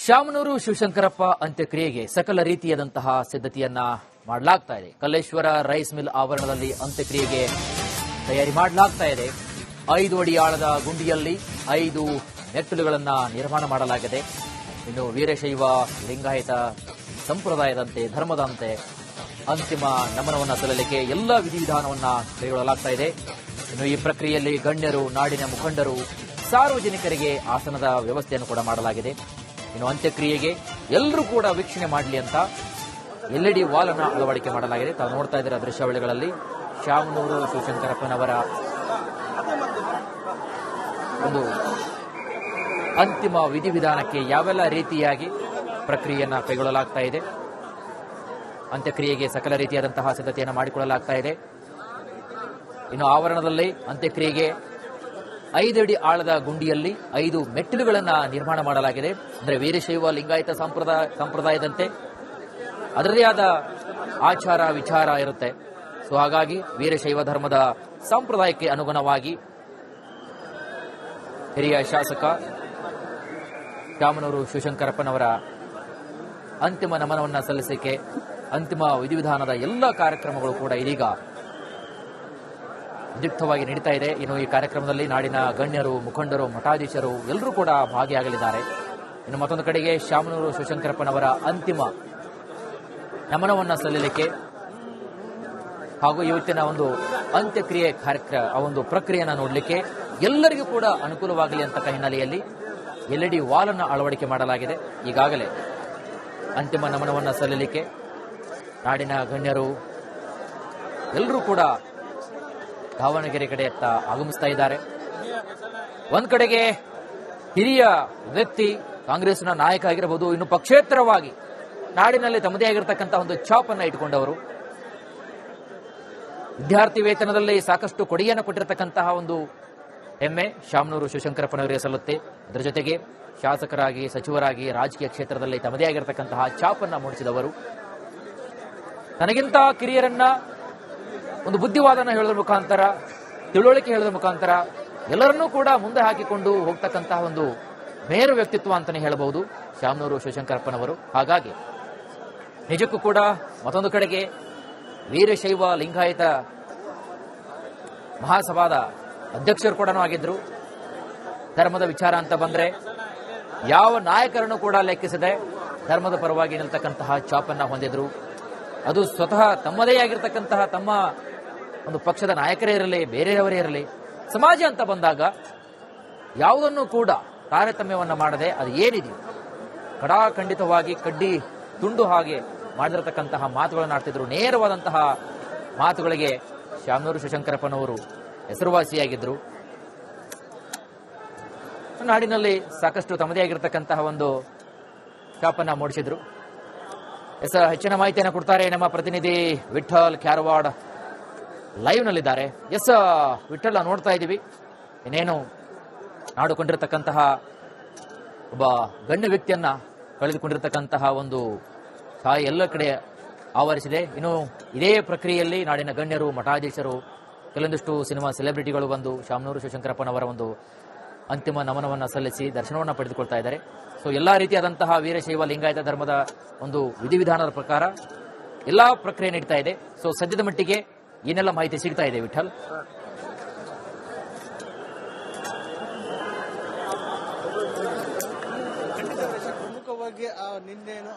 ಶಾಮನೂರು ಶಿವಶಂಕರಪ್ಪ ಅಂತ್ಯಕ್ರಿಯೆಗೆ ಸಕಲ ರೀತಿಯಾದಂತಹ ಸಿದ್ಧತೆಯನ್ನ ಮಾಡಲಾಗ್ತಾ ಇದೆ. ಕಲ್ಲೇಶ್ವರ ರೈಸ್ ಮಿಲ್ ಆವರಣದಲ್ಲಿ ಅಂತ್ಯಕ್ರಿಯೆಗೆ ತಯಾರಿ ಮಾಡಲಾಗ್ತಾ ಇದೆ. 5 ಅಡಿ ಆಳದ ಗುಂಡಿಯಲ್ಲಿ 5 ಮೆಟ್ಟಿಲುಗಳನ್ನು ನಿರ್ಮಾಣ ಮಾಡಲಾಗಿದೆ. ಇನ್ನು ವೀರಶೈವ ಲಿಂಗಾಯತ ಸಂಪ್ರದಾಯದಂತೆ ಧರ್ಮದಂತೆ ಅಂತಿಮ ನಮನವನ್ನು ಸಲ್ಲಲಿಕ್ಕೆ ಎಲ್ಲ ವಿಧಿವಿಧಾನವನ್ನ ಕೈಗೊಳ್ಳಲಾಗ್ತಾ ಇದೆ. ಇನ್ನು ಈ ಪ್ರಕ್ರಿಯೆಯಲ್ಲಿ ಗಣ್ಯರು, ನಾಡಿನ ಮುಖಂಡರು, ಸಾರ್ವಜನಿಕರಿಗೆ ಆಸನದ ವ್ಯವಸ್ಥೆಯನ್ನು ಕೂಡ ಮಾಡಲಾಗಿದೆ. ಇನ್ನು ಅಂತ್ಯಕ್ರಿಯೆಗೆ ಎಲ್ಲರೂ ಕೂಡ ವೀಕ್ಷಣೆ ಮಾಡಲಿ ಅಂತ LED ವಾಲ್ ಅನ್ನು ಅಳವಡಿಕೆ ಮಾಡಲಾಗಿದೆ. ತಾವು ನೋಡ್ತಾ ಇದ್ದೀರಾ ದೃಶ್ಯಾವಳಿಗಳಲ್ಲಿ ಶಾಮನೂರು ಶಿವಶಂಕರಪ್ಪನವರ ಒಂದು ಅಂತಿಮ ವಿಧಿವಿಧಾನಕ್ಕೆ ಯಾವೆಲ್ಲ ರೀತಿಯಾಗಿ ಪ್ರಕ್ರಿಯೆಯನ್ನು ಕೈಗೊಳ್ಳಲಾಗ್ತಾ ಇದೆ. ಅಂತ್ಯಕ್ರಿಯೆಗೆ ಸಕಲ ರೀತಿಯಾದಂತಹ ಸಿದ್ಧತೆಯನ್ನು ಮಾಡಿಕೊಳ್ಳಲಾಗ್ತಾ ಇದೆ. ಇನ್ನು ಆವರಣದಲ್ಲಿ ಅಂತ್ಯಕ್ರಿಯೆಗೆ 5 ಅಡಿ ಆಳದ ಗುಂಡಿಯಲ್ಲಿ 5 ಮೆಟ್ಟಿಲುಗಳನ್ನು ನಿರ್ಮಾಣ ಮಾಡಲಾಗಿದೆ. ಅಂದರೆ ವೀರಶೈವ ಲಿಂಗಾಯತ ಸಂಪ್ರದಾಯದಂತೆ ಅದರದೇ ಆದ ಆಚಾರ ವಿಚಾರ ಇರುತ್ತೆ. ಸೊ ಹಾಗಾಗಿ ವೀರಶೈವ ಧರ್ಮದ ಸಂಪ್ರದಾಯಕ್ಕೆ ಅನುಗುಣವಾಗಿ ಹಿರಿಯ ಶಾಸಕ ಶಾಮನೂರು ಶಿವಶಂಕರಪ್ಪನವರ ಅಂತಿಮ ನಮನವನ್ನು ಸಲ್ಲಿಸಲಿಕ್ಕೆ ಅಂತಿಮ ವಿಧಿವಿಧಾನದ ಎಲ್ಲ ಕಾರ್ಯಕ್ರಮಗಳು ಕೂಡ ಇದೀಗ ವಿದ್ಯುಕ್ತವಾಗಿ ನಡೀತಾ ಇದೆ. ಇನ್ನು ಈ ಕಾರ್ಯಕ್ರಮದಲ್ಲಿ ನಾಡಿನ ಗಣ್ಯರು, ಮುಖಂಡರು, ಮಠಾಧೀಶರು ಎಲ್ಲರೂ ಕೂಡ ಭಾಗಿಯಾಗಲಿದ್ದಾರೆ. ಇನ್ನು ಮತ್ತೊಂದು ಕಡೆಗೆ ಶಾಮನೂರು ಶಿವಶಂಕರಪ್ಪನವರ ಅಂತಿಮ ನಮನವನ್ನು ಸಲ್ಲಲಿಕ್ಕೆ ಹಾಗೂ ಇವತ್ತಿನ ಒಂದು ಅಂತ್ಯಕ್ರಿಯೆ ಆ ಒಂದು ಪ್ರಕ್ರಿಯೆಯನ್ನು ನೋಡಲಿಕ್ಕೆ ಎಲ್ಲರಿಗೂ ಕೂಡ ಅನುಕೂಲವಾಗಲಿ ಅಂತ ಹಿನ್ನೆಲೆಯಲ್ಲಿ LED ವಾಲ್ ಅನ್ನು ಅಳವಡಿಕೆ ಮಾಡಲಾಗಿದೆ. ಈಗಾಗಲೇ ಅಂತಿಮ ನಮನವನ್ನು ಸಲ್ಲಲಿಕ್ಕೆ ನಾಡಿನ ಗಣ್ಯರು ಎಲ್ಲರೂ ಕೂಡ ದಾವಣಗೆರೆ ಕಡೆಯತ್ತ ಆಗಮಿಸ್ತಾ ಇದ್ದಾರೆ. ಒಂದ್ ಕಡೆಗೆ ಹಿರಿಯ ವ್ಯಕ್ತಿ, ಕಾಂಗ್ರೆಸ್ನ ನಾಯಕ ಆಗಿರಬಹುದು, ಇನ್ನು ಪಕ್ಷೇತರವಾಗಿ ನಾಡಿನಲ್ಲಿ ತಮ್ಮದೇ ಆಗಿರತಕ್ಕಂತಹ ಒಂದು ಛಾಪ್ ಅನ್ನ ಇಟ್ಟುಕೊಂಡವರು, ವಿದ್ಯಾರ್ಥಿ ವೇತನದಲ್ಲಿ ಸಾಕಷ್ಟು ಕೊಡುಗೆಯನ್ನು ಕೊಟ್ಟಿರತಕ್ಕಂತಹ ಒಂದು ಹೆಮ್ಮೆ ಶಾಮನೂರು ಶಿವಶಂಕರಪ್ಪನವರಿಗೆ ಸಲ್ಲುತ್ತೆ. ಅದರ ಜೊತೆಗೆ ಶಾಸಕರಾಗಿ, ಸಚಿವರಾಗಿ, ರಾಜಕೀಯ ಕ್ಷೇತ್ರದಲ್ಲಿ ತಮ್ಮದೇ ಆಗಿರತಕ್ಕಂತಹ ಛಾಪ್ ಅನ್ನ ಮೂಡಿಸಿದವರು, ತನಗಿಂತ ಕಿರಿಯರನ್ನ ಒಂದು ಬುದ್ಧಿವಾದನ ಹೇಳೋದ್ರ ಮುಖಾಂತರ, ತಿಳುವಳಿಕೆ ಹೇಳೋದ್ರ ಮುಖಾಂತರ ಎಲ್ಲರನ್ನೂ ಕೂಡ ಮುಂದೆ ಹಾಕಿಕೊಂಡು ಹೋಗ್ತಕ್ಕಂತಹ ಒಂದು ಮೇರು ವ್ಯಕ್ತಿತ್ವ ಅಂತಾನೆ ಹೇಳಬಹುದು ಶಾಮನೂರು ಶಿವಶಂಕರಪ್ಪನವರು. ಹಾಗಾಗಿ ನಿಜಕ್ಕೂ ಕೂಡ ಮತ್ತೊಂದು ಕಡೆಗೆ ವೀರಶೈವ ಲಿಂಗಾಯತ ಮಹಾಸಭಾದ ಅಧ್ಯಕ್ಷರು ಕೂಡ ಆಗಿದ್ರು. ಧರ್ಮದ ವಿಚಾರ ಅಂತ ಬಂದ್ರೆ ಯಾವ ನಾಯಕರನ್ನು ಕೂಡ ಲೆಕ್ಕಿಸದೆ ಧರ್ಮದ ಪರವಾಗಿ ನಿಲ್ತಕ್ಕಂತಹ ಛಾಪನ್ನ ಹೊಂದಿದ್ರು. ಅದು ಸ್ವತಃ ತಮ್ಮದೇ ಆಗಿರ್ತಕ್ಕಂತಹ ತಮ್ಮ ಒಂದು ಪಕ್ಷದ ನಾಯಕರೇ ಇರಲಿ, ಬೇರೆಯವರೇ ಇರಲಿ, ಸಮಾಜ ಅಂತ ಬಂದಾಗ ಯಾವುದನ್ನು ಕೂಡ ತಾರತಮ್ಯವನ್ನ ಮಾಡದೆ ಅದು ಏನಿದೆ ಕಡಾಖಂಡಿತವಾಗಿ ಕಡ್ಡಿ ತುಂಡು ಹಾಗೆ ಮಾಡಿರತಕ್ಕಂತಹ ಮಾತುಗಳನ್ನು ಆಡ್ತಿದ್ರು. ನೇರವಾದಂತಹ ಮಾತುಗಳಿಗೆ ಶಾಮನೂರು ಶಿವಶಂಕರಪ್ಪನವರು ಹೆಸರುವಾಸಿಯಾಗಿದ್ರು. ನಾಡಿನಲ್ಲಿ ಸಾಕಷ್ಟು ತಮ್ಮದೇ ಆಗಿರತಕ್ಕಂತಹ ಒಂದು ಛಾಪನ್ನ ಮೂಡಿಸಿದ್ರು. ಹೆಚ್ಚಿನ ಮಾಹಿತಿಯನ್ನು ಕೊಡ್ತಾರೆ ನಮ್ಮ ಪ್ರತಿನಿಧಿ ವಿಠಲ್ ಕ್ಯಾರವಾಡ್ ಲೈವ್ ನಲ್ಲಿದ್ದಾರೆ. ವಿಠಲ್, ನೋಡ್ತಾ ಇದ್ದೀವಿ ಇನ್ನೇನು ನಾಡುಕೊಂಡಿರತಕ್ಕಂತಹ ಒಬ್ಬ ಗಣ್ಯ ವ್ಯಕ್ತಿಯನ್ನ ಕಳೆದುಕೊಂಡಿರತಕ್ಕಂತಹ ಒಂದು ಛಾಯೆ ಎಲ್ಲ ಕಡೆ ಆವರಿಸಿದೆ. ಇನ್ನು ಇದೇ ಪ್ರಕ್ರಿಯೆಯಲ್ಲಿ ನಾಡಿನ ಗಣ್ಯರು, ಮಠಾಧೀಶರು, ಕೆಲವೊಂದಿಷ್ಟು ಸಿನಿಮಾ ಸೆಲೆಬ್ರಿಟಿಗಳು ಬಂದು ಶಾಮನೂರು ಶಿವಶಂಕರಪ್ಪನವರ ಒಂದು ಅಂತಿಮ ನಮನವನ್ನು ಸಲ್ಲಿಸಿ ದರ್ಶನವನ್ನು ಪಡೆದುಕೊಳ್ತಾ ಇದ್ದಾರೆ. ಸೊ ಎಲ್ಲಾ ರೀತಿಯಾದಂತಹ ವೀರಶೈವ ಲಿಂಗಾಯತ ಧರ್ಮದ ಒಂದು ವಿಧಿವಿಧಾನದ ಪ್ರಕಾರ ಎಲ್ಲಾ ಪ್ರಕ್ರಿಯೆ ನಡೀತಾ ಇದೆ. ಸೊ ಸದ್ಯದ ಮಟ್ಟಿಗೆ ಏನೆಲ್ಲ ಮಾಹಿತಿ ಸಿಗ್ತಾ ಇದೆ ವಿಠಲ್? ಪ್ರಮುಖವಾಗಿ ನಿನ್ನೇನು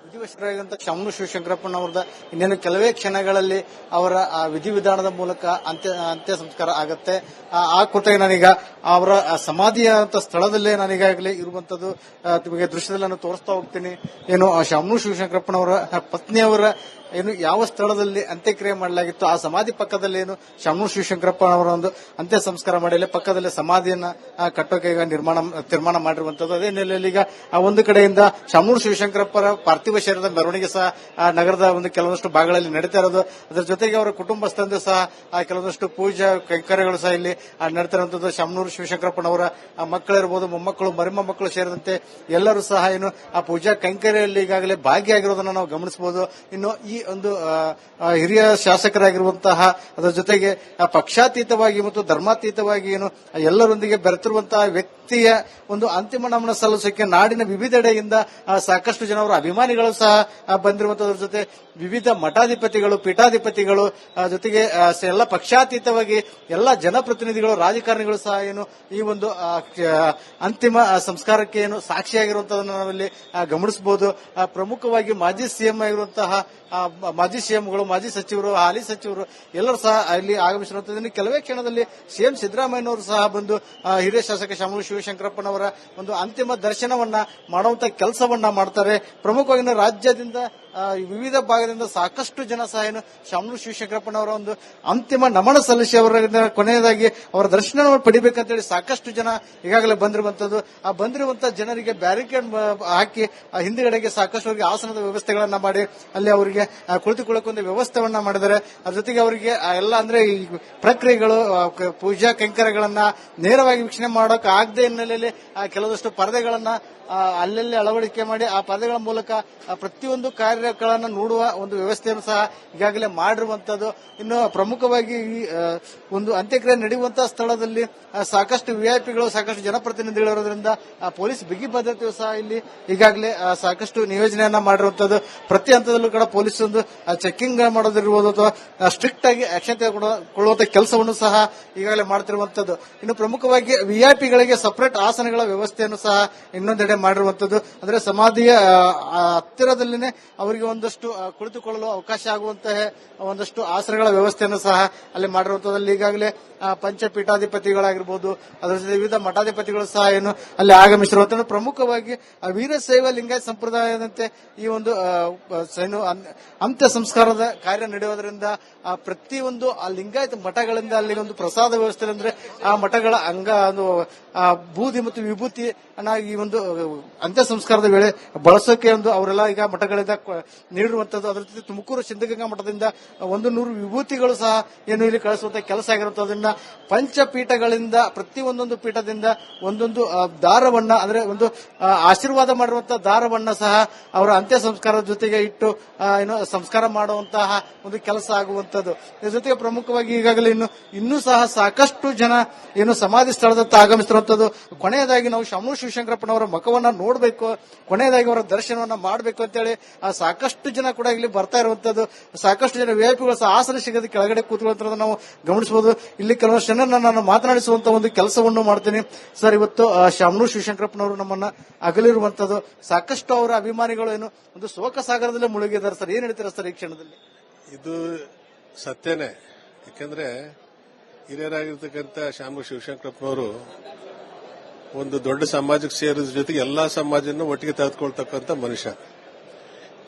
ವಿಧಿವಶರಾಗಿರುವಂತ ಶಾಮನೂರು ಶಿವಶಂಕರಪ್ಪನವರದ ಇನ್ನೇನು ಕೆಲವೇ ಕ್ಷಣಗಳಲ್ಲಿ ಅವರ ವಿಧಿವಿಧಾನದ ಮೂಲಕ ಅಂತ್ಯ ಸಂಸ್ಕಾರ ಆಗತ್ತೆ. ಆ ಕುರಿತಾಗಿ ನಾನೀಗ ಅವರ ಸಮಾಧಿಯ ಸ್ಥಳದಲ್ಲೇ ನಾನೀಗಾಗಲೇ ಇರುವಂತದ್ದು ನಿಮಗೆ ದೃಶ್ಯದಲ್ಲಿ ನಾನು ತೋರಿಸ್ತಾ ಹೋಗ್ತೀನಿ. ಏನು ಶಾಮನೂರು ಶಿವಶಂಕರಪ್ಪನವರ ಪತ್ನಿಯವರ ಏನು ಯಾವ ಸ್ಥಳದಲ್ಲಿ ಅಂತ್ಯಕ್ರಿಯೆ ಮಾಡಲಾಗಿತ್ತು ಆ ಸಮಾಧಿ ಪಕ್ಕದಲ್ಲಿ ಏನು ಶಾಮನೂರು ಶಿವಶಂಕರಪ್ಪನವರ ಒಂದು ಅಂತ್ಯ ಸಂಸ್ಕಾರ ಮಾಡಿಲ್ಲ, ಪಕ್ಕದಲ್ಲಿ ಸಮಾಧಿಯನ್ನ ಕಟ್ಟೋಕೆ ಈಗ ತೀರ್ಮಾನ ಮಾಡಿರುವಂತದ್ದು. ಅದೇ ನೆಲೆಯಲ್ಲಿ ಈಗ ಒಂದು ಕಡೆಯಿಂದ ಶಾಮನೂರು ಶಿವಶಂಕರಪ್ಪರ ಪಾರ್ಥಿವ ಶರೀರದ ಮೆರವಣಿಗೆ ಸಹ ನಗರದ ಒಂದು ಕೆಲವೊಂದಷ್ಟು ಭಾಗಗಳಲ್ಲಿ ನಡೀತಾ ಇರೋದು. ಅದರ ಜೊತೆಗೆ ಅವರ ಕುಟುಂಬಸ್ಥಂದು ಸಹ ಕೆಲವೊಂದಷ್ಟು ಪೂಜಾ ಕೈಂಕರ್ಯಗಳು ಸಹ ಇಲ್ಲಿ ನಡೀತಾ ಇರುವಂತದ್ದು. ಶಾಮನೂರು ಶಿವಶಂಕರಪ್ಪನವರ ಮಕ್ಕಳಿರ್ಬೋದು, ಮೊಮ್ಮಕ್ಕಳು, ಮರಿಮೊಮ್ಮಕ್ಕಳು ಸೇರಿದಂತೆ ಎಲ್ಲರೂ ಸಹ ಏನು ಆ ಪೂಜಾ ಕೈಂಕರ್ಯದಲ್ಲಿ ಈಗಾಗಲೇ ಭಾಗಿಯಾಗಿರೋದನ್ನ ನಾವು ಗಮನಿಸಬಹುದು. ಇನ್ನು ಈ ಒಂದು ಹಿರಿಯ ಶಾಸಕರಾಗಿರುವಂತಹ ಅದರ ಜೊತೆಗೆ ಪಕ್ಷಾತೀತವಾಗಿ ಮತ್ತು ಧರ್ಮಾತೀತವಾಗಿ ಏನು ಎಲ್ಲರೊಂದಿಗೆ ಬೆರೆತಿರುವಂತಹ ವ್ಯಕ್ತಿಯ ಒಂದು ಅಂತಿಮ ನಮನ ಸಲ್ಲಿಸಕ್ಕೆ ನಾಡಿನ ವಿವಿಧೆಡೆಯಿಂದ ಸಾಕಷ್ಟು ಜನ ಅವರ ಅಭಿಮಾನಿಗಳು ಸಹ ಬಂದಿರುವಂತದ್ರ ಜೊತೆ ವಿವಿಧ ಮಠಾಧಿಪತಿಗಳು ಪೀಠಾಧಿಪತಿಗಳು ಜೊತೆಗೆ ಎಲ್ಲ ಪಕ್ಷಾತೀತವಾಗಿ ಎಲ್ಲ ಜನಪ್ರತಿನಿಧಿಗಳು ರಾಜಕಾರಣಿಗಳು ಸಹ ಏನು ಈ ಒಂದು ಅಂತಿಮ ಸಂಸ್ಕಾರಕ್ಕೆ ಏನು ಸಾಕ್ಷಿಯಾಗಿರುವಂತದನ್ನು ನಾವಿಲ್ಲಿ ಗಮನಿಸಬಹುದು. ಪ್ರಮುಖವಾಗಿ ಮಾಜಿ ಸಿಎಂ ಆಗಿರುವಂತಹ ಮಾಜಿ ಸಿಎಂಗಳು, ಮಾಜಿ ಸಚಿವರು, ಹಾಲಿ ಸಚಿವರು ಎಲ್ಲರೂ ಸಹ ಇಲ್ಲಿ ಆಗಮಿಸಿರುವಂತದ್ದು. ಕೆಲವೇ ಕ್ಷಣದಲ್ಲಿ ಸಿಎಂ ಸಿದ್ದರಾಮಯ್ಯನವರು ಸಹ ಬಂದು ಹಿರಿಯ ಶಾಸಕ ಶಾಮನೂರು ಶಿವಶಂಕರಪ್ಪನವರ ಒಂದು ಅಂತಿಮ ದರ್ಶನವನ್ನ ಮಾಡುವಂತ ಕೆಲಸವನ್ನ ಮಾಡ್ತಾರೆ. ಪ್ರಮುಖವಾಗಿ ರಾಜ್ಯದಿಂದ ವಿವಿಧ ಭಾಗದಿಂದ ಸಾಕಷ್ಟು ಜನ ಸಹ ಏನು ಶಾಮನೂರು ಶಿವಶಂಕರಪ್ಪನವರ ಒಂದು ಅಂತಿಮ ನಮನ ಸಲ್ಲಿಸಿ ಅವರ ಕೊನೆಯದಾಗಿ ಅವರ ದರ್ಶನ ಪಡಿಬೇಕಂತೇಳಿ ಸಾಕಷ್ಟು ಜನ ಈಗಾಗಲೇ ಬಂದಿರುವಂತದ್ದು. ಆ ಬಂದಿರುವಂತಹ ಜನರಿಗೆ ಬ್ಯಾರಿಕೇಡ್ ಹಾಕಿ ಹಿಂದುಗಡೆಗೆ ಸಾಕಷ್ಟು ಅವರಿಗೆ ಆಸನದ ವ್ಯವಸ್ಥೆಗಳನ್ನ ಮಾಡಿ ಅಲ್ಲಿ ಅವರಿಗೆ ಕುಳಿತುಕೊಳ್ಳಕ್ಕೆ ಒಂದು ವ್ಯವಸ್ಥೆಯನ್ನ ಮಾಡಿದ್ದಾರೆ. ಅದ್ರ ಜೊತೆಗೆ ಅವರಿಗೆ ಎಲ್ಲ ಅಂದ್ರೆ ಈ ಪ್ರಕ್ರಿಯೆಗಳು ಪೂಜಾ ಕೈಂಕರ್ಯಗಳನ್ನ ನೇರವಾಗಿ ವೀಕ್ಷಣೆ ಮಾಡೋಕೆ ಆಗದೆ ಹಿನ್ನೆಲೆಯಲ್ಲಿ ಕೆಲವಷ್ಟು ಪರದೆಗಳನ್ನ ಅಲ್ಲಲ್ಲಿ ಅಳವಡಿಕೆ ಮಾಡಿ ಆ ಪರದೆಗಳ ಮೂಲಕ ಪ್ರತಿಯೊಂದು ಕಾರ್ಯಗಳನ್ನು ನೋಡುವ ಒಂದು ವ್ಯವಸ್ಥೆಯನ್ನು ಸಹ ಈಗಾಗಲೇ ಮಾಡಿರುವಂತದ್ದು. ಇನ್ನು ಪ್ರಮುಖವಾಗಿ ಈ ಒಂದು ಅಂತ್ಯಕ್ರಿಯೆ ನಡೆಯುವಂತಹ ಸ್ಥಳದಲ್ಲಿ ಸಾಕಷ್ಟು ವಿಐಪಿಗಳು, ಸಾಕಷ್ಟು ಜನಪ್ರತಿನಿಧಿಗಳು ಇರೋದ್ರಿಂದ ಪೊಲೀಸ್ ಬಿಗಿ ಭದ್ರತೆಯು ಸಹ ಇಲ್ಲಿ ಈಗಾಗಲೇ ಸಾಕಷ್ಟು ನಿಯೋಜನೆಯನ್ನ ಮಾಡಿರುವಂತದ್ದು. ಪ್ರತಿ ಹಂತದಲ್ಲೂ ಕೂಡ ಪೊಲೀಸ್ ಒಂದು ಚೆಕಿಂಗ್ ಮಾಡೋದಿರ್ಬೋದು ಅಥವಾ ಸ್ಟ್ರಿಕ್ಟ್ ಆಗಿ ಆಕ್ಷನ್ ತೆಗೆದುಕೊಳ್ಳುವಂತ ಕೆಲಸವನ್ನು ಸಹ ಈಗಾಗಲೇ ಮಾಡ್ತಿರುವಂತದ್ದು. ಇನ್ನು ಪ್ರಮುಖವಾಗಿ ವಿಐಪಿಗಳಿಗೆ ಸಪರೇಟ್ ಆಸನಗಳ ವ್ಯವಸ್ಥೆಯನ್ನು ಸಹ ಇನ್ನೊಂದೆಡೆ ಮಾಡಿರುವಂತದ್ದು. ಅಂದ್ರೆ ಸಮಾಧಿಯ ಹತ್ತಿರದಲ್ಲಿನೇ ಅವರಿಗೆ ಒಂದಷ್ಟು ಕುಳಿತುಕೊಳ್ಳಲು ಅವಕಾಶ ಆಗುವಂತಹ ಒಂದಷ್ಟು ಆಸನಗಳ ವ್ಯವಸ್ಥೆಯನ್ನು ಸಹ ಅಲ್ಲಿ ಮಾಡಿರುವಂತದ್ದಲ್ಲಿ ಈಗಾಗಲೇ ಪಂಚಪೀಠಾಧಿಪತಿಗಳಾಗಿರ್ಬೋದು, ಅದರ ಜೊತೆ ವಿವಿಧ ಮಠಾಧಿಪತಿಗಳು ಸಹ ಏನು ಅಲ್ಲಿ ಆಗಮಿಸಿರುವಂತಹ. ಪ್ರಮುಖವಾಗಿ ವೀರಶೈವ ಲಿಂಗಾಯತ ಸಂಪ್ರದಾಯದಂತೆ ಈ ಒಂದು ಅಂತ್ಯ ಸಂಸ್ಕಾರದ ಕಾರ್ಯ ನಡೆಯೋದ್ರಿಂದ ಪ್ರತಿಯೊಂದು ಆ ಲಿಂಗಾಯತ ಮಠಗಳಿಂದ ಅಲ್ಲಿ ಒಂದು ಪ್ರಸಾದ ವ್ಯವಸ್ಥೆ ಅಂದ್ರೆ ಆ ಮಠಗಳ ಬೂದಿ ಮತ್ತು ವಿಭೂತಿ ಈ ಒಂದು ಅಂತ್ಯ ಸಂಸ್ಕಾರದ ವೇಳೆ ಬಳಸೋಕೆ ಒಂದು ಅವರೆಲ್ಲ ಈಗ ಮಠಗಳಿಂದ ನೀಡಿರುವಂತದ್ದು. ಅದರ ಜೊತೆ ತುಮಕೂರು ಸಿದ್ಧಗಂಗಾ ಮಠದಿಂದ 100 ವಿಭೂತಿಗಳು ಸಹ ಏನು ಇಲ್ಲಿ ಕಳಿಸುವಂತ ಕೆಲಸ ಆಗಿರುತ್ತದನ್ನ ಪಂಚಪೀಠಗಳಿಂದ ಪ್ರತಿ ಒಂದೊಂದು ಪೀಠದಿಂದ ಒಂದೊಂದು ದಾರವನ್ನ ಅಂದ್ರೆ ಒಂದು ಆಶೀರ್ವಾದ ಮಾಡಿರುವಂತಹ ದಾರವನ್ನ ಸಹ ಅವರ ಅಂತ್ಯ ಸಂಸ್ಕಾರದ ಜೊತೆಗೆ ಇಟ್ಟು ಏನು ಸಂಸ್ಕಾರ ಮಾಡುವಂತಹ ಒಂದು ಕೆಲಸ ಆಗುವಂತದ್ದು. ಇದರ ಜೊತೆಗೆ ಪ್ರಮುಖವಾಗಿ ಈಗಾಗಲೇ ಇನ್ನೂ ಸಹ ಸಾಕಷ್ಟು ಜನ ಏನು ಸಮಾಧಿ ಸ್ಥಳದತ್ತ ಆಗಮಿಸಿರುವಂತದ್ದು. ಕೊನೆಯದಾಗಿ ನಾವು ಶಾಮನೂರು ಶಿವಶಂಕರಪ್ಪನವರ ಮುಖವನ್ನ ನೋಡಬೇಕು, ಕೊನೆಯದಾಗಿ ಅವರ ದರ್ಶನವನ್ನ ಮಾಡಬೇಕು ಅಂತೇಳಿ ಸಾಕಷ್ಟು ಜನ ಕೂಡ ಇಲ್ಲಿ ಬರ್ತಾ ಇರುವಂತದ್ದು. ಸಾಕಷ್ಟು ಜನ ವಿಐಪಿಗಳು ಸಹ ಆಸನ ಸಿಗದೆ ಕೆಳಗಡೆ ಕೂತ್ಕೊಳ್ಳುವಂತ ನಾವು ಗಮನಿಸಬಹುದು. ಇಲ್ಲಿ ಕೆಲವಷ್ಟು ಜನ ನಾನು ಮಾತನಾಡಿಸುವಂತ ಒಂದು ಕೆಲಸವನ್ನು ಮಾಡ್ತೀನಿ. ಸರ್, ಇವತ್ತು ಶಾಮನೂರು ಶಿವಶಂಕರಪ್ಪನವರು ನಮ್ಮನ್ನ ಅಗಲಿರುವಂತದ್ದು. ಸಾಕಷ್ಟು ಅವರ ಅಭಿಮಾನಿಗಳು ಏನು ಒಂದು ಶೋಕ ಸಾಗರದಲ್ಲೇ ಮುಳುಗಿದ್ದಾರೆ. ಸರ್, ಏನ್ ಹೇಳ್ತೀರಾ ಸರ್ ಈ ಕ್ಷಣದಲ್ಲಿ? ಇದು ಸತ್ಯನೇ. ಯಾಕಂದ್ರೆ ಹಿರಿಯರಾಗಿರ್ತಕ್ಕಂಥ ಶಾಮನೂರು ಶಿವಶಂಕರಪ್ಪನವರು ಒಂದು ದೊಡ್ಡ ಸಮಾಜಕ್ಕೆ ಸೇರಿದ ಜೊತೆಗೆ ಎಲ್ಲಾ ಸಮಾಜವನ್ನು ಒಟ್ಟಿಗೆ ತೆಗೆದುಕೊಳ್ತಕ್ಕಂಥ ಮನುಷ್ಯ.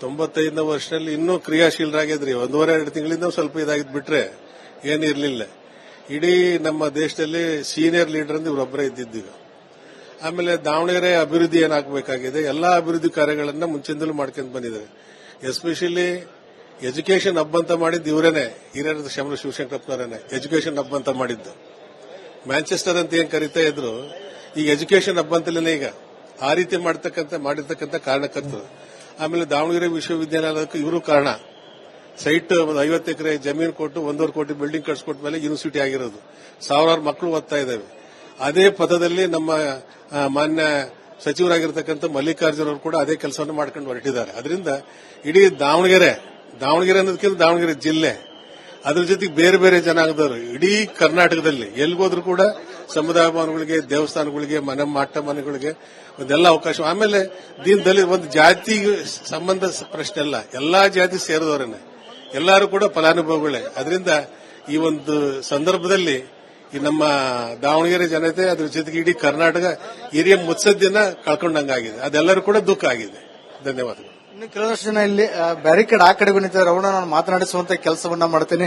95ನೇ ವರ್ಷದಲ್ಲಿ ಇನ್ನೂ ಕ್ರಿಯಾಶೀಲರಾಗಿದ್ರಿ. 1.5 ತಿಂಗಳಿಂದ ಸ್ವಲ್ಪ ಇದಾಗಿದ್ ಬಿಟ್ರೆ ಏನಿರ್ಲಿಲ್ಲ. ಇಡೀ ನಮ್ಮ ದೇಶದಲ್ಲಿ ಸೀನಿಯರ್ ಲೀಡರ್ ಅಂದ್ರೆ ಇವರೊಬ್ಬರೇ ಇದ್ದಿದ್ದೀಗ. ಆಮೇಲೆ ದಾವಣಗೆರೆ ಅಭಿವೃದ್ಧಿ ಏನಾಗಬೇಕಾಗಿದೆ, ಎಲ್ಲಾ ಅಭಿವೃದ್ಧಿ ಕಾರ್ಯಗಳನ್ನ ಮುಂಚಿಂದಲೂ ಮಾಡ್ಕೊಂಡು ಬಂದಿದ್ದಾರೆ. ಎಸ್ಪೆಷಲಿ ಎಜುಕೇಶನ್ ಹಬ್ ಅಂತ ಮಾಡಿದ್ದು ಇವರೇನೆ, ಹಿರಿಯರ ಶಾಮನೂರು ಶಿವಶಂಕರಪ್ಪನವರೇನೆ ಎಜುಕೇಶನ್ ಹಬ್ ಅಂತ ಮಾಡಿದ್ದು. ಮ್ಯಾಂಚೆಸ್ಟರ್ ಅಂತ ಏನ್ ಕರೀತಾ ಇದ್ರು, ಈಗ ಎಜುಕೇಶನ್ ಹಬ್ ಅಂತಲೇ ಈಗ ಆ ರೀತಿ ಮಾಡಿರ್ತಕ್ಕಂಥ ಕಾರಣಕರ್ತರು. ಆಮೇಲೆ ದಾವಣಗೆರೆ ವಿಶ್ವವಿದ್ಯಾನಿಲಯಕ್ಕೆ ಇವರು ಕಾರಣ. ಸೈಟ್ 50 ಎಕರೆ ಜಮೀನು ಕೊಟ್ಟು 1.5 ಕೋಟಿ ಬಿಲ್ಡಿಂಗ್ ಕಟ್ಸ್ಕೊಟ್ಟ ಮೇಲೆ ಯೂನಿವರ್ಸಿಟಿ ಆಗಿರೋದು. ಸಾವಿರಾರು ಮಕ್ಕಳು ಓದ್ತಾ ಇದ್ದಾವೆ. ಅದೇ ಪಥದಲ್ಲಿ ನಮ್ಮ ಮಾನ್ಯ ಸಚಿವರಾಗಿರ್ತಕ್ಕಂಥ ಮಲ್ಲಿಕಾರ್ಜುನ್ ಅವರು ಕೂಡ ಅದೇ ಕೆಲಸವನ್ನು ಮಾಡ್ಕೊಂಡು ಹೊರಟಿದ್ದಾರೆ. ಅದರಿಂದ ಇಡೀ ದಾವಣಗೆರೆ ಅನ್ನೋದಕ್ಕಿಂತ ದಾವಣಗೆರೆ ಜಿಲ್ಲೆ, ಅದ್ರ ಜೊತೆಗೆ ಬೇರೆ ಬೇರೆ ಜನಾಂಗದವರು ಇಡೀ ಕರ್ನಾಟಕದಲ್ಲಿ ಎಲ್ಲಿಗೋದ್ರೂ ಕೂಡ ಸಮುದಾಯ ಭವನಗಳಿಗೆ, ದೇವಸ್ಥಾನಗಳಿಗೆ, ಮಠ ಮನೆಗಳಿಗೆ ಒಂದೆಲ್ಲ ಅವಕಾಶ. ಆಮೇಲೆ ದೀನದಲ್ಲಿ ಒಂದು ಜಾತಿ ಸಂಬಂಧ ಪ್ರಶ್ನೆ ಅಲ್ಲ, ಎಲ್ಲಾ ಜಾತಿ ಸೇರಿದವರೇನೆ, ಎಲ್ಲರೂ ಕೂಡ ಫಲಾನುಭವಿಗಳೇ. ಅದರಿಂದ ಈ ಒಂದು ಸಂದರ್ಭದಲ್ಲಿ ಈ ನಮ್ಮ ದಾವಣಗೆರೆ ಜನತೆ, ಅದ್ರ ಜೊತೆಗೆ ಇಡೀ ಕರ್ನಾಟಕ ಹಿರಿಯ ಮುತ್ಸದ್ದಿಯನ್ನ ಕಳ್ಕೊಂಡಂಗಾಗಿದೆ. ಅದೆಲ್ಲರೂ ಕೂಡ ದುಃಖ ಆಗಿದೆ. ಧನ್ಯವಾದಗಳು. ಇನ್ನು ಕೆಲವಷ್ಟು ಜನ ಇಲ್ಲಿ ಬ್ಯಾರಿಕೇಡ್ ಆ ಕಡೆ ನಿಂತಿದ್ದಾರೆ. ಅವನ್ನ ನಾನು ಮಾತನಾಡಿಸುವಂತ ಕೆಲಸವನ್ನ ಮಾಡ್ತೇನೆ.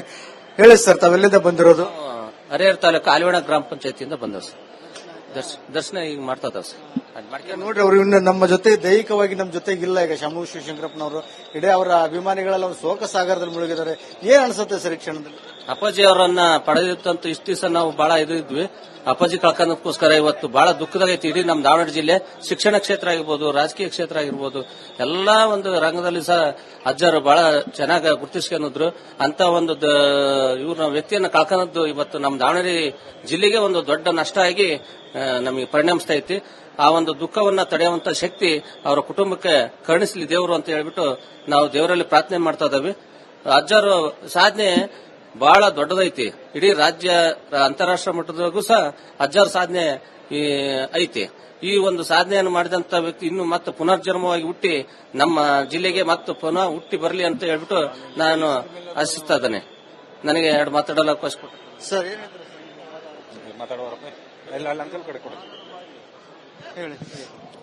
ಹೇಳಿ ಸರ್, ತಾವೆಲ್ಲಿಂದ ಬಂದಿರೋದು? ಹರಿಹರ ತಾಲೂಕು ಆಲಿವಾಣ ಗ್ರಾಮ ಪಂಚಾಯತಿಯಿಂದ ಬಂದವು ಸರ್. ದರ್ಶನ ಈಗ ಮಾಡ್ತಾ ಇದಾವೆ ಸರ್. ನೋಡ್ರಿ ಅವರು ಇನ್ನು ನಮ್ಮ ಜೊತೆ ದೈಹಿಕವಾಗಿ ನಮ್ಮ ಜೊತೆಗಿಲ್ಲ. ಈಗ ಶಾಮನೂರು ಶಿವಶಂಕರಪ್ಪನವರು ಇಡೀ ಅವರ ಅಭಿಮಾನಿಗಳೆಲ್ಲ ಒಂದು ಶೋಕ ಸಾಗರದಲ್ಲಿ ಮುಳುಗಿದ್ದಾರೆ. ಏನ್ ಅನ್ಸುತ್ತೆ ಸರ್ ಈ ಕ್ಷಣದಲ್ಲಿ? ಅಪ್ಪಾಜಿ ಅವರನ್ನ ಪಡೆದಿತ್ತಂತ ಇಷ್ಟು ದಿವಸ ನಾವು ಬಹಳ ಇದ್ವಿ. ಅಪ್ಪಾಜಿ ಕಳ್ಕೊಂಡಕ್ಕೋಸ್ಕರ ಇವತ್ತು ಬಹಳ ದುಃಖದಾಗೈತಿ. ಇಡೀ ನಮ್ಮ ದಾವಣಗೆರೆ ಜಿಲ್ಲೆ ಶಿಕ್ಷಣ ಕ್ಷೇತ್ರ ಆಗಿರ್ಬೋದು, ರಾಜಕೀಯ ಕ್ಷೇತ್ರ ಆಗಿರ್ಬೋದು, ಎಲ್ಲಾ ಒಂದು ರಂಗದಲ್ಲಿ ಸಹ ಅಜ್ಜರು ಬಹಳ ಚೆನ್ನಾಗಿ ಗುರುತಿಸ್ಕೊಂಡಿದ್ರು. ಅಂತ ಒಂದು ಇವ್ರ ವ್ಯಕ್ತಿಯನ್ನ ಕಳ್ಕೊಂಡದ್ದು ಇವತ್ತು ನಮ್ಮ ದಾವಣಗೆರೆ ಜಿಲ್ಲೆಗೆ ಒಂದು ದೊಡ್ಡ ನಷ್ಟ ಆಗಿ ನಮಗೆ ಪರಿಣಮಿಸ್ತಾ ಐತಿ. ಆ ಒಂದು ದುಃಖವನ್ನ ತಡೆಯುವಂತ ಶಕ್ತಿ ಅವರ ಕುಟುಂಬಕ್ಕೆ ಕರುಣಿಸಲಿ ದೇವರು ಅಂತ ಹೇಳ್ಬಿಟ್ಟು ನಾವು ದೇವರಲ್ಲಿ ಪ್ರಾರ್ಥನೆ ಮಾಡ್ತಾ ಇದ್ದೀವಿ. ಅಜ್ಜರು ಸಾಧನೆ ಬಹಳ ದೊಡ್ಡದೈತಿ. ಇಡೀ ರಾಜ್ಯ ಅಂತಾರಾಷ್ಟ್ರ ಮಟ್ಟದಾಗೂ ಸಹ ಅಜ್ಜರ ಸಾಧನೆ ಐತಿ. ಈ ಒಂದು ಸಾಧನೆಯನ್ನು ಮಾಡಿದಂತ ವ್ಯಕ್ತಿ ಇನ್ನು ಮತ್ತೆ ಪುನರ್ಜನ್ಮವಾಗಿ ಹುಟ್ಟಿ ನಮ್ಮ ಜಿಲ್ಲೆಗೆ ಮತ್ತೆ ಪುನಃ ಹುಟ್ಟಿ ಬರಲಿ ಅಂತ ಹೇಳ್ಬಿಟ್ಟು ನಾನು ಆಶಿಸ್ತಾ ಇದ್ದೇನೆ. ನನಗೆ ಎರಡು ಮಾತಾಡಲು ಅವಕಾಶ ಕೊಟ್ಟು ಸರ್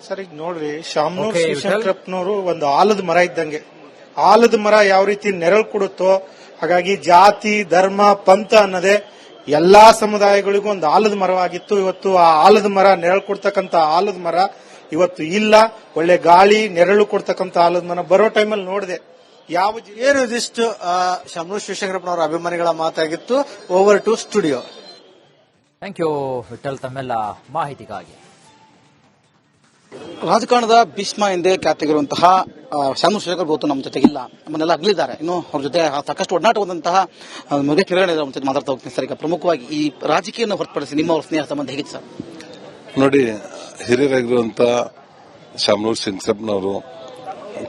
ಸರ್, ಈಗ ನೋಡ್ರಿ, ಶಾಮನೂರು ಶಿವಶಂಕರಪ್ಪನವರು ಒಂದು ಆಲದ ಮರ ಇದ್ದಂಗೆ. ಆಲದ ಮರ ಯಾವ ರೀತಿ ನೆರಳು ಕೊಡುತ್ತೋ ಹಾಗಾಗಿ ಜಾತಿ, ಧರ್ಮ, ಪಂಥ ಅನ್ನೋದೇ ಎಲ್ಲಾ ಸಮುದಾಯಗಳಿಗೂ ಒಂದು ಆಲದ ಮರವಾಗಿತ್ತು. ಇವತ್ತು ಆ ಆಲದ ಮರ ನೆರಳು ಕೊಡ್ತಕ್ಕಂತ ಆಲದ ಮರ ಇವತ್ತು ಇಲ್ಲ. ಒಳ್ಳೆ ಗಾಳಿ, ನೆರಳು ಕೊಡ್ತಕ್ಕಂತ ಆಲದ ಮರ ಬರೋ ಟೈಮಲ್ಲಿ ನೋಡಿದೆ. ಏನು ಇದಿಷ್ಟು ಶಾಮನೂರು ಶಿವಶಂಕರಪ್ಪನವರ ಅಭಿಮಾನಿಗಳ ಮಾತಾಗಿತ್ತು. Over to studio. Thank you Vithal ತಮ್ಮೆಲ್ಲ ಮಾಹಿತಿಗಾಗಿ. ರಾಜಕಾರಣದ ಭೀಷ್ಮ ಎಂದೇ ಖ್ಯಾತಿಗಿರುವಂತಹ ಶಾಮನೂರು ಶಿವಶಂಕರ್ ಇವತ್ತು ನಮ್ಮ ಜೊತೆಗಿಲ್ಲ, ನಮ್ಮನ್ನೆಲ್ಲ ಅಗಲಿದ್ದಾರೆ. ಇನ್ನು ಅವ್ರ ಜೊತೆ ಸಾಕಷ್ಟು ಒಡನಾಟ ಹೋದಂತಹ ಮುರುಘಾ ಕಿರಣ್ ಅವ್ರ ಜೊತೆ ಮಾತಾಡ್ತಾ ಹೋಗ್ತೀನಿ ಸರ್. ಈಗ ಪ್ರಮುಖವಾಗಿ ಈ ರಾಜಕೀಯವನ್ನು ಹೊರತುಪಡಿಸಿ ನಿಮ್ಮ ಅವ್ರ ಸ್ನೇಹ ಸಂಬಂಧ ಹೇಗಿತ್ತು ಸರ್? ನೋಡಿ, ಹಿರಿಯರಾಗಿರುವಂತ ಶಾಮನೂರು ಶಿವಶಂಕರಪ್ಪನವರು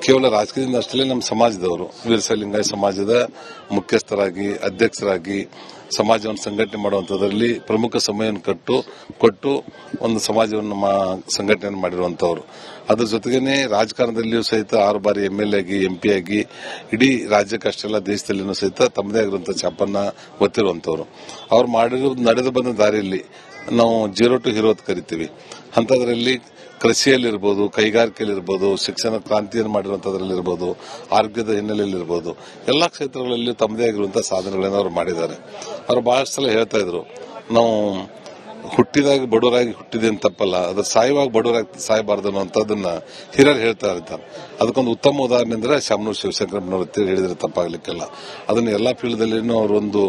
ಕೇವಲ ರಾಜಕೀಯದಿಂದ ಅಷ್ಟೇ ನಮ್ಮ ಸಮಾಜದವರು, ವೀರಶೈವ ಲಿಂಗಾಯತ ಸಮಾಜದ ಮುಖ್ಯಸ್ಥರಾಗಿ, ಅಧ್ಯಕ್ಷರಾಗಿ ಸಮಾಜವನ್ನು ಸಂಘಟನೆ ಮಾಡುವಂತದ್ರಲ್ಲಿ ಪ್ರಮುಖ ಸಮಯವನ್ನು ಕೊಟ್ಟು ಒಂದು ಸಮಾಜವನ್ನು ಸಂಘಟನೆ ಮಾಡಿರುವಂತವರು. ಅದ್ರ ಜೊತೆಗೇನೆ ರಾಜಕಾರಣದಲ್ಲಿಯೂ ಸಹಿತ 6 ಬಾರಿ MLA ಆಗಿ, MP ಆಗಿ ಇಡೀ ರಾಜ್ಯಕ್ಕೆ ಅಷ್ಟೆಲ್ಲ ದೇಶದಲ್ಲಿನೂ ಸಹಿತ ತಮ್ಮದೇ ಆಗಿರುವಂತಹ ಛಾಪನ್ನ ಒತ್ತಿರುವಂತವರು. ಅವ್ರು ಮಾಡಿರೋದು ನಡೆದು ಬಂದ ದಾರಿಯಲ್ಲಿ ನಾವು 0 to ಹೀರೋ ಅಂತ ಕರಿತೀವಿ. ಅಂತದ್ರಲ್ಲಿ ಕೃಷಿಯಲ್ಲಿರ್ಬೋದು, ಕೈಗಾರಿಕೆಯಲ್ಲಿರ್ಬೋದು, ಶಿಕ್ಷಣ ಕ್ರಾಂತಿಯನ್ನು ಮಾಡಿರುವಂತದ್ರಲ್ಲಿರ್ಬೋದು, ಆರೋಗ್ಯದ ಹಿನ್ನೆಲೆಯಲ್ಲಿರ್ಬೋದು, ಎಲ್ಲಾ ಕ್ಷೇತ್ರಗಳಲ್ಲಿ ತಮ್ಮದೇ ಆಗಿರುವಂತಹ ಸಾಧನೆಗಳನ್ನು ಅವರು ಮಾಡಿದ್ದಾರೆ. ಅವರು ಬಹಳಷ್ಟು ಸಲ ಹೇಳ್ತಾ ಇದ್ರು, ನಾವು ಹುಟ್ಟಿದಾಗ ಬಡವರಾಗಿ ಹುಟ್ಟಿದೆ ಅಂತ ತಪ್ಪಲ್ಲ, ಅದ್ರ ಸಾಯುವಾಗ ಬಡವರಾಗಿ ಸಾಯಬಾರ್ದು ಅನ್ನೋಂಥದ್ದನ್ನ ಹಿರಿಯರು ಹೇಳ್ತಾ ಇರ್ತಾರೆ. ಅದಕ್ಕೊಂದು ಉತ್ತಮ ಉದಾಹರಣೆ ಅಂದ್ರೆ ಶಾಮನೂರು ಶಿವಶಂಕರಪ್ಪನವರು ಹೇಳಿದ್ರೆ ತಪ್ಪಾಗ್ಲಿಕ್ಕಿಲ್ಲ. ಅದನ್ನು ಎಲ್ಲಾ ಫೀಲ್ಡ್ದಲ್ಲಿನೂ ಅವರೊಂದು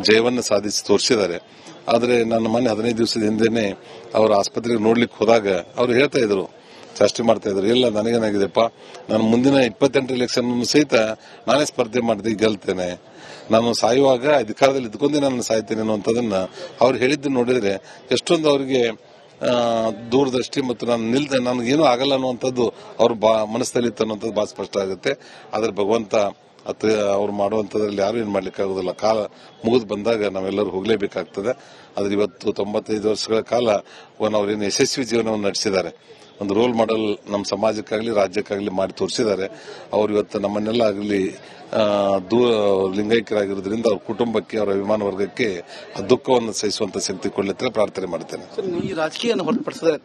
ಜಯವನ್ನು ಸಾಧಿಸಿ ತೋರಿಸಿದ್ದಾರೆ. ಆದ್ರೆ ನಾನು ಮೊನ್ನೆ 15 ದಿವಸದ ಹಿಂದೆನೆ ಅವರ ಆಸ್ಪತ್ರೆಗೆ ನೋಡ್ಲಿಕ್ಕೆ ಹೋದಾಗ ಅವ್ರು ಹೇಳ್ತಾ ಇದ್ರು, ಚರ್ಚೆ ಮಾಡ್ತಾ ಇದ್ರು, ಇಲ್ಲ ನನಗೇನಾಗಿದೆಪ್ಪ, ನಾನು ಮುಂದಿನ 28 ಎಲೆಕ್ಷನ್ ಸಹಿತ ನಾನೇ ಸ್ಪರ್ಧೆ ಮಾಡಿದೆ, ಗೆಲ್ತೇನೆ, ನಾನು ಸಾಯುವಾಗ ಅಧಿಕಾರದಲ್ಲಿ ಇದ್ಕೊಂಡೆ ನಾನು ಸಾಯ್ತೇನೆ ಅನ್ನುವಂಥದ್ದನ್ನ ಅವ್ರು ಹೇಳಿದ್ದು ನೋಡಿದ್ರೆ ಎಷ್ಟೊಂದು ಅವರಿಗೆ ದೂರದೃಷ್ಟಿ ಮತ್ತು ನನಗೇನು ಆಗಲ್ಲ ಅನ್ನುವಂಥದ್ದು ಅವ್ರ ಮನಸ್ಸಲ್ಲಿ ಇತ್ತು ಅನ್ನುವಂಥದ್ದು ಬಹಳ ಸ್ಪಷ್ಟ ಆಗುತ್ತೆ. ಆದ್ರೆ ಭಗವಂತ ಅವ್ರು ಮಾಡುವಂತದ್ರಲ್ಲಿ ಯಾರು ಏನ್ ಮಾಡ್ಲಿಕ್ಕೆ ಆಗೋದಿಲ್ಲ. ಕಾಲ ಮುಗಿದು ಬಂದಾಗ ನಾವೆಲ್ಲರೂ ಹೋಗ್ಲೇಬೇಕಾಗ್ತದೆ. ಆದ್ರೆ ಇವತ್ತು 95 ವರ್ಷಗಳ ಕಾಲ ಅವ್ರೇನು ಯಶಸ್ವಿ ಜೀವನವನ್ನು ನಡೆಸಿದ್ದಾರೆ. ಒಂದು ರೋಲ್ ಮಾಡೆಲ್ ನಮ್ಮ ಸಮಾಜಕ್ಕಾಗ್ಲಿ ರಾಜ್ಯಕ್ಕಾಗ್ಲಿ ಮಾಡಿ ತೋರಿಸಿದ್ದಾರೆ. ಅವ್ರು ಇವತ್ತು ನಮ್ಮನ್ನೆಲ್ಲ ಆಗಲಿ ಲಿಂಗೈಕ್ಯರಾಗಿರೋದ್ರಿಂದ ಅವ್ರ ಕುಟುಂಬಕ್ಕೆ, ಅವರ ಅಭಿಮಾನ ವರ್ಗಕ್ಕೆ ಆ ದುಃಖವನ್ನು ಸಹಿಸುವಂತ ಶಕ್ತಿ ಕೊಡ್ಲಿಕ್ಕೆ ಪ್ರಾರ್ಥನೆ ಮಾಡ್ತೇನೆ. ಈ ರಾಜಕೀಯವನ್ನು ಹೊರತುಪಡಿಸಿದ್ರೆ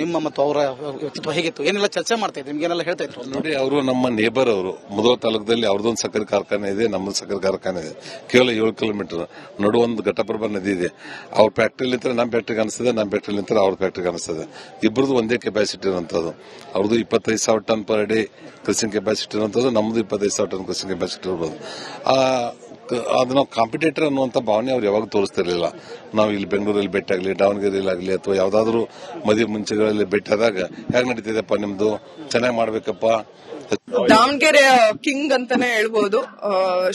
ನಿಮ್ಮ ಮತ್ತು ಅವರ ವ್ಯಕ್ತಿತ್ವ ಹೇಗಿತ್ತು? ಏನೆಲ್ಲ ಚರ್ಚೆ ಮಾಡ್ತಾ ಇದ್ರು, ನಿಮ್ಗೇನೆಲ್ಲ ಹೇಳ್ತಾ ಇದ್ರು? ನೋಡಿ, ಅವರು ನಮ್ಮ ನೇಬರ್, ಅವರು ಮುಧೋಳ ತಾಲೂಕದಲ್ಲಿ ಅವ್ರದೊಂದು ಸಕ್ಕರೆ ಕಾರ್ಖಾನೆ ಇದೆ, ನಮ್ಮದು ಸಕ್ಕರೆ ಕಾರ್ಖಾನೆ ಇದೆ. ಕೇವಲ 7 ಕಿಲೋಮೀಟರ್ ನಡು ಒಂದು ಘಟಪ್ರಭಾ ನದಿ ಇದೆ. ಅವ್ರ ಫ್ಯಾಕ್ಟರಿ ನಿಂತರ ನಮ್ಮ ಫ್ಯಾಕ್ಟ್ರಿಗೆ ಅನಿಸ್ತದೆ, ನಮ್ಮ ಫ್ಯಾಕ್ಟರಿ ನಿಂತರ ಅವ್ರ ಫ್ಯಾಕ್ಟ್ರಿಗೆ ಅನಿಸ್ತದೆ. ಇಬ್ಬರದು ಒಂದೇ ಕೆಪಾಸಿಟಿ ಇರುವಂತದ್ದು. ಅವ್ರದ್ದು 25,000 ಟನ್ ಪರ್ ಡೇ ಕೃಷಿ ಕೆಪಾಸಿಟಿ ಇರುವಂತದ್ದು, ನಮ್ದು 25,000 ಟನ್ ಕೃಷಿ ಕೆಪಾಸಿಟಿ ಇರ್ಬೋದು. ಅದು ನಾವು ಕಾಂಪಿಟೇಟರ್ ಅನ್ನುವಂತ ಭಾವನೆ ಅವ್ರು ಯಾವಾಗ ತೋರಿಸ್ತಿರ್ಲಿಲ್ಲ. ನಾವು ಇಲ್ಲಿ ಬೆಂಗಳೂರಲ್ಲಿ ಭೇಟಿ ಆಗಲಿ, ದಾವಣಗೆರೆಯಲ್ಲಿ ಆಗಲಿ, ಅಥವಾ ಯಾವ್ದಾದ್ರು ಮದುವೆ ಮುಂಚೆಗಳಲ್ಲಿ ಭೇಟಿ ಆದಾಗ ಹೇಗೆ ನಡೀತಿದೆಪ್ಪ ನಿಮ್ದು, ಚೆನ್ನಾಗಿ ಮಾಡ್ಬೇಕಪ್ಪ. ದಾವಣಗೆರೆ ಕಿಂಗ್ ಅಂತಾನೆ ಹೇಳ್ಬೋದು.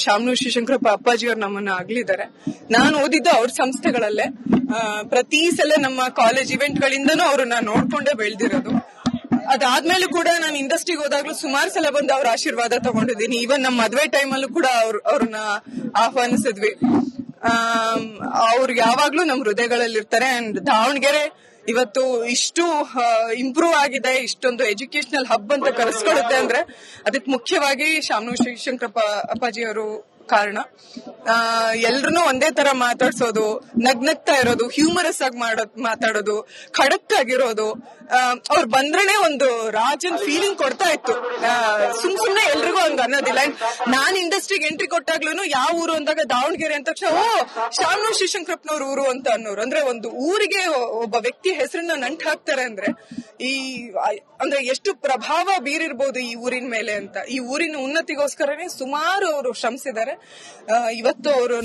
ಶಾಮನೂರು ಶಿವಶಂಕರಪ್ಪ ಅಪ್ಪಾಜಿಯವ್ರು ನಮ್ಮನ್ನ ಆಗ್ಲಿದ್ದಾರೆ. ನಾನು ಓದಿದ್ದು ಅವ್ರ ಸಂಸ್ಥೆಗಳಲ್ಲೇ. ಪ್ರತಿ ಸಲ ನಮ್ಮ ಕಾಲೇಜ್ ಇವೆಂಟ್ ಗಳಿಂದನೂ ಅವ್ರನ್ನ ನೋಡ್ಕೊಂಡೇ ಬೆಳೆದಿರೋದು. ಅದಾದ್ಮೇಲೂ ಕೂಡ ನಾನು ಇಂಡಸ್ಟ್ರಿಗೆ ಹೋದಾಗ್ಲೂ ಸುಮಾರು ಸಲ ಬಂದು ಅವ್ರ ಆಶೀರ್ವಾದ ತಗೊಂಡಿದ್ದೀನಿ. ಈವನ್ ನಮ್ಮ ಮದ್ವೆ ಟೈಮಲ್ಲೂ ಕೂಡ ಅವ್ರನ್ನ ಆಹ್ವಾನಿಸಿದ್ವಿ. ಅವ್ರು ಯಾವಾಗ್ಲೂ ನಮ್ಮ ಹೃದಯಗಳಲ್ಲಿ ಇರ್ತಾರೆ. ಅಂಡ್ ದಾವಣಗೆರೆ ಇವತ್ತು ಇಷ್ಟು ಇಂಪ್ರೂವ್ ಆಗಿದೆ, ಇಷ್ಟೊಂದು ಎಜುಕೇಶನಲ್ ಹಬ್ ಅಂತ ಕರೆಸ್ಕೊಳ್ಳುತ್ತೆ ಅಂದ್ರೆ ಅದಕ್ಕೆ ಮುಖ್ಯವಾಗಿ ಶಾಮನೂರು ಶಿವಶಂಕರಪ್ಪ ಅಪ್ಪಾಜಿ ಅವರು ಕಾರಣ. ಎಲ್ರು ಒಂದೇ ತರ ಮಾತಾಡ್ಸೋದು, ನಗ್ನಗ್ತಾ ಇರೋದು, ಹ್ಯೂಮರಸ್ ಆಗಿ ಮಾತಾಡೋದು, ಖಡಕ್ ಆಗಿರೋದು, ಅವ್ರು ಬಂದ್ರೇನೆ ಒಂದು ರಾಜನ್ ಫೀಲಿಂಗ್ ಕೊಡ್ತಾ ಇತ್ತು. ಸುಮ್ನೆ ಎಲ್ರಿಗೂ ಹಂಗ ಅನ್ನೋದಿಲ್ಲ. ನಾನ್ ಇಂಡಸ್ಟ್ರಿಗೆ ಎಂಟ್ರಿ ಕೊಟ್ಟಾಗ್ಲೂ ಯಾವ ಊರು ಅಂದಾಗ ದಾವಣಗೆರೆ ಅಂತ ತಕ್ಷಣ ಶಾಮನೂರು ಶಿವಶಂಕರಪ್ಪನವ್ರ ಊರು ಅಂತ ಅನ್ನೋರು. ಅಂದ್ರೆ ಒಂದು ಊರಿಗೆ ಒಬ್ಬ ವ್ಯಕ್ತಿ ಹೆಸರನ್ನ ನಂಟು ಹಾಕ್ತಾರೆ ಅಂದ್ರೆ ಅಂದ್ರೆ ಎಷ್ಟು ಪ್ರಭಾವ ಬೀರಿರ್ಬೋದು ಈ ಊರಿನ ಮೇಲೆ ಅಂತ. ಈ ಊರಿನ ಉನ್ನತಿಗೋಸ್ಕರನೇ ಸುಮಾರು ಅವರು ಶ್ರಮಿಸಿದ್ದಾರೆ. ಇವತ್ತು ಅವರು